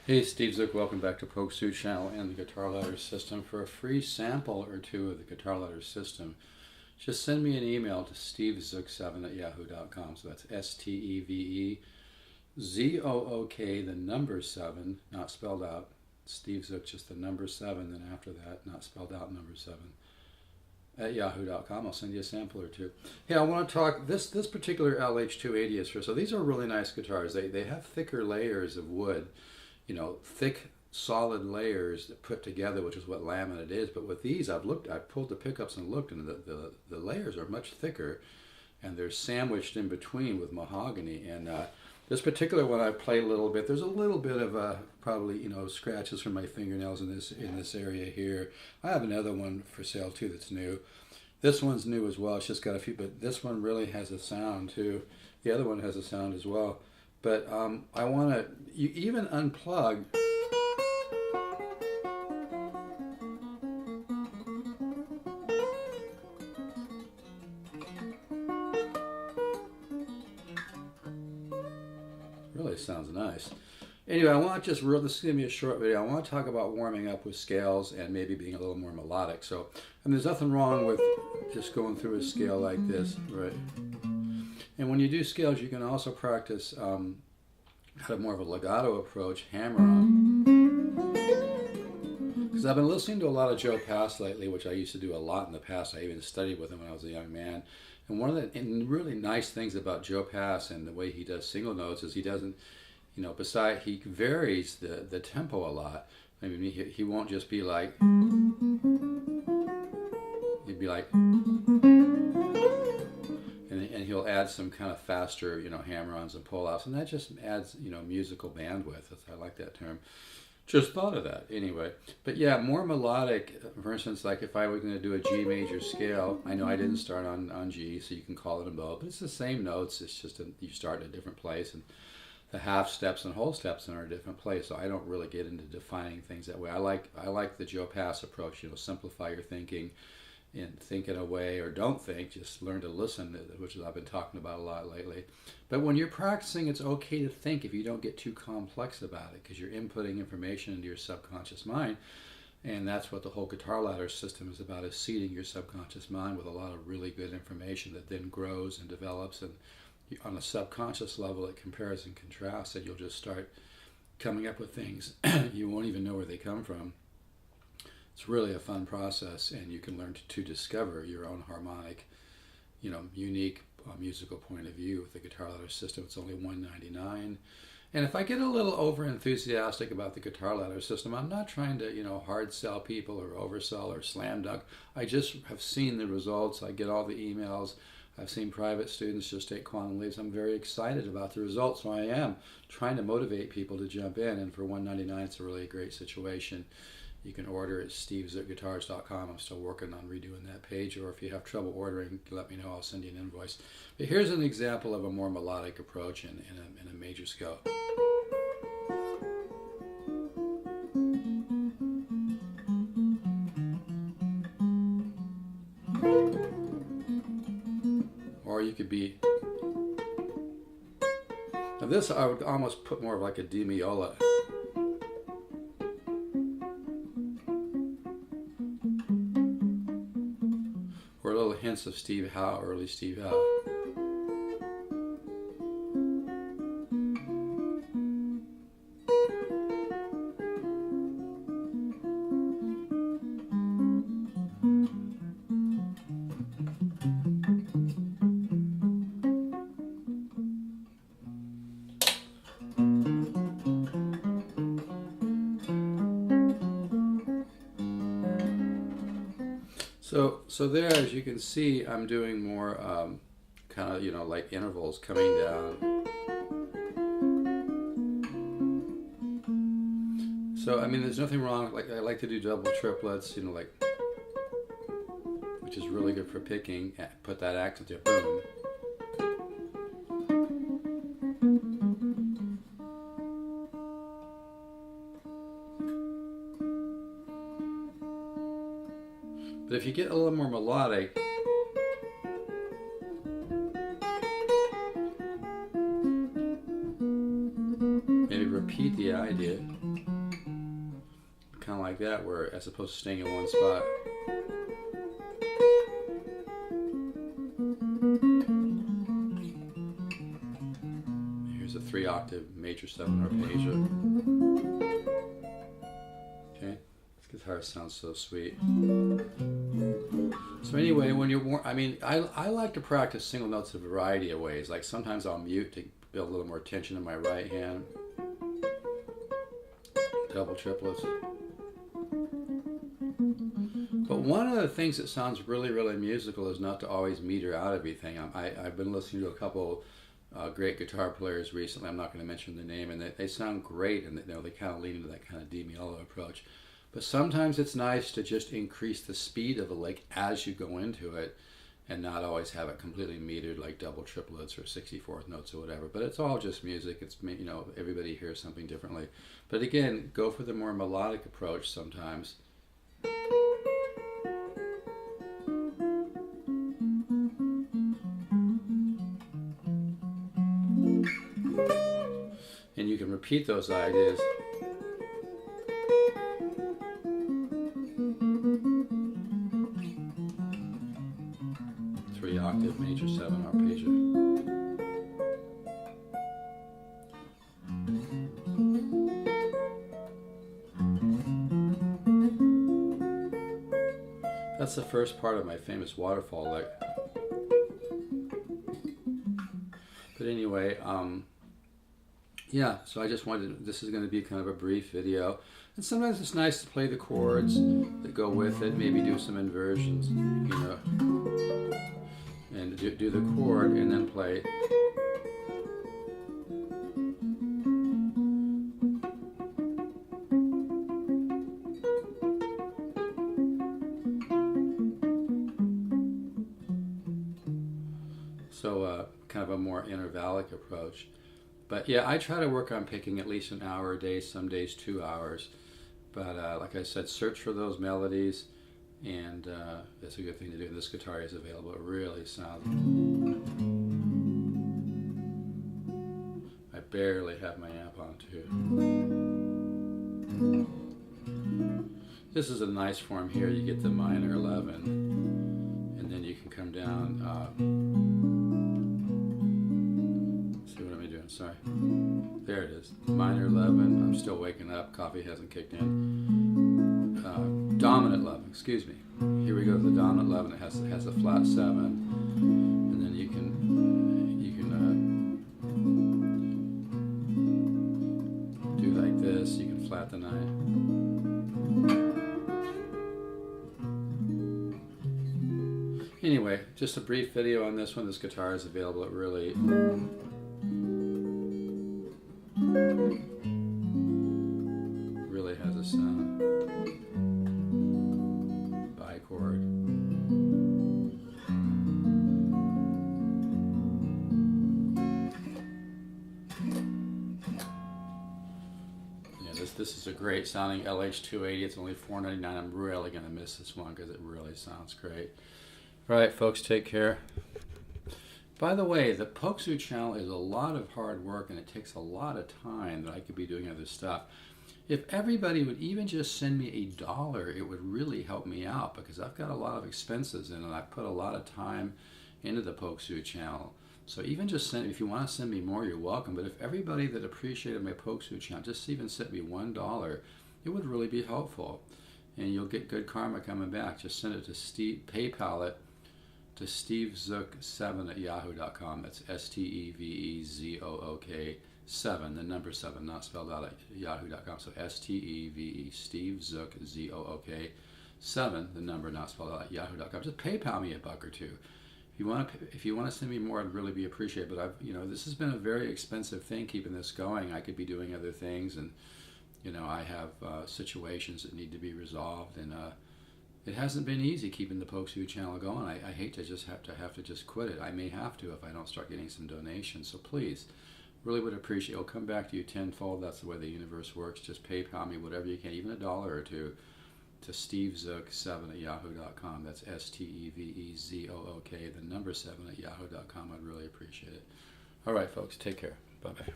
Hey, Steve Zook, welcome back to Poke Suit Channel and the Guitar Ladder System. For a free sample or two of the Guitar Ladder System, just send me an email to stevezook7@yahoo.com. So that's SteveZook, the number 7, not spelled out. Steve Zook, just the number 7, then after that, not spelled out, number 7, at yahoo.com. I'll send you a sample or two. Hey, I want to talk, this particular LH280 is for, so these are really nice guitars. They have thicker layers of wood, you know, thick solid layers that put together, which is what laminate is. But with these, I've pulled the pickups and looked, and the layers are much thicker, and they're sandwiched in between with mahogany. And this particular one, I played a little bit. There's a little bit of probably, you know, scratches from my fingernails in this area here. I have another one for sale too that's new. This one's new as well. It's just got a few, but this one really has a sound too. The other one has a sound as well. But I want to, you even unplug. Really sounds nice. Anyway, I want to just this is going to be a short video. I want to talk about warming up with scales and maybe being a little more melodic. So, and there's nothing wrong with just going through a scale like this, right? And when you do scales, you can also practice kind of more of a legato approach, hammer on. Because I've been listening to a lot of Joe Pass lately, which I used to do a lot in the past. I even studied with him when I was a young man. And one of the really nice things about Joe Pass and the way he does single notes is he doesn't, you know, he varies the tempo a lot. I mean, he won't just be like, he'd be like, and he'll add some kind of faster, you know, hammer-ons and pull-offs, and that just adds, you know, musical bandwidth. I like that term. Just thought of that anyway. But yeah, more melodic. For instance, like if I were going to do a G major scale, I know I didn't start on G, so you can call it a bow, but it's the same notes. It's just you start in a different place, and the half steps and whole steps are in a different place. So I don't really get into defining things that way. I like the Joe Pass approach. You know, simplify your thinking. And think in a way, or don't think, just learn to listen, which I've been talking about a lot lately. But when you're practicing, it's okay to think if you don't get too complex about it, because you're inputting information into your subconscious mind. And that's what the whole Guitar Ladder System is about, is seeding your subconscious mind with a lot of really good information that then grows and develops. And on a subconscious level, it compares and contrasts, and you'll just start coming up with things you won't even know where they come from. It's really a fun process, and you can learn to discover your own harmonic, you know, unique musical point of view with the Guitar Ladder System. It's only $199. And if I get a little over enthusiastic about the Guitar Ladder System, I'm not trying to, you know, hard sell people or oversell or slam dunk. I just have seen the results. I get all the emails. I've seen private students just take quantum leaps. I'm very excited about the results, so I am trying to motivate people to jump in. And for $199, it's a really great situation. You can order at stevezookguitars.com. I'm still working on redoing that page, or if you have trouble ordering, let me know. I'll send you an invoice. But here's an example of a more melodic approach in a major scale. Or you could be... Now this I would almost put more of like a D Miola. Or little hints of Steve Howe, early Steve Howe. So there, as you can see, I'm doing more kind of, you know, like intervals coming down. So, I mean, there's nothing wrong. Like, I like to do double triplets, you know, like, which is really good for picking. Put that accent there, boom. But if you get a little more melodic, maybe repeat the idea. Kind of like that, where as opposed to staying in one spot. Here's a 3-octave major 7 arpeggio. Okay, this guitar sounds so sweet. So anyway, when you're, I like to practice single notes a variety of ways. Like sometimes I'll mute to build a little more tension in my right hand. Double triplets. But one of the things that sounds really, really musical is not to always meter out everything. I've been listening to a couple great guitar players recently. I'm not going to mention the name, and they sound great, and they kind of lean into that kind of D mellow approach. But sometimes it's nice to just increase the speed of a lick as you go into it, and not always have it completely metered like double triplets or 64th notes or whatever. But it's all just music. It's, everybody hears something differently. But again, go for the more melodic approach sometimes. And you can repeat those ideas. Three-octave major 7 arpeggio. That's the first part of my famous waterfall lick. But anyway, yeah, so I just wanted, this is going to be kind of a brief video. And sometimes it's nice to play the chords that go with it, maybe do some inversions, and do the chord and then play. So kind of a more intervallic approach. But yeah, I try to work on picking at least an hour a day, some days 2 hours. But like I said, search for those melodies, and that's a good thing to do. This guitar is available. It really sounds... I barely have my amp on too. This is a nice form here. You get the minor 11, and then you can come down... Sorry. There it is. Minor 11. I'm still waking up. Coffee hasn't kicked in. Dominant 11. Excuse me. Here we go to the dominant 11. It has a flat 7, and then you can do like this. You can flat the 9. Anyway, just a brief video on this one. This guitar is available at really has a sound. Bichord. Yeah, this is a great sounding LH280. It's only $4.99. I'm really going to miss this one because it really sounds great. All right, folks, take care. By the way, the Poksu channel is a lot of hard work, and it takes a lot of time that I could be doing other stuff. If everybody would even just send me $1, it would really help me out, because I've got a lot of expenses in it, and I've put a lot of time into the Poksu channel. So even just send, if you want to send me more, you're welcome. But if everybody that appreciated my Poksu channel just even sent me $1, it would really be helpful. And you'll get good karma coming back. Just send it to Steve, PayPal it, to stevezook7@yahoo.com. That's STEVEZOOK7, the number 7, not spelled out, at yahoo.com. So STEVE, Steve Zook, ZOOK7, the number not spelled out, at yahoo.com. Just PayPal me $1 or $2. If you want to send me more, I'd really be appreciated. But this has been a very expensive thing keeping this going. I could be doing other things, and I have situations that need to be resolved, and it hasn't been easy keeping the Poksu channel going. I hate to just have to just quit it. I may have to if I don't start getting some donations. So please, really would appreciate it. It'll come back to you tenfold. That's the way the universe works. Just PayPal me whatever you can, even $1 or $2, to stevezook7@yahoo.com. That's STEVEZOOK, the number 7 at yahoo.com. I'd really appreciate it. All right, folks, take care. Bye-bye.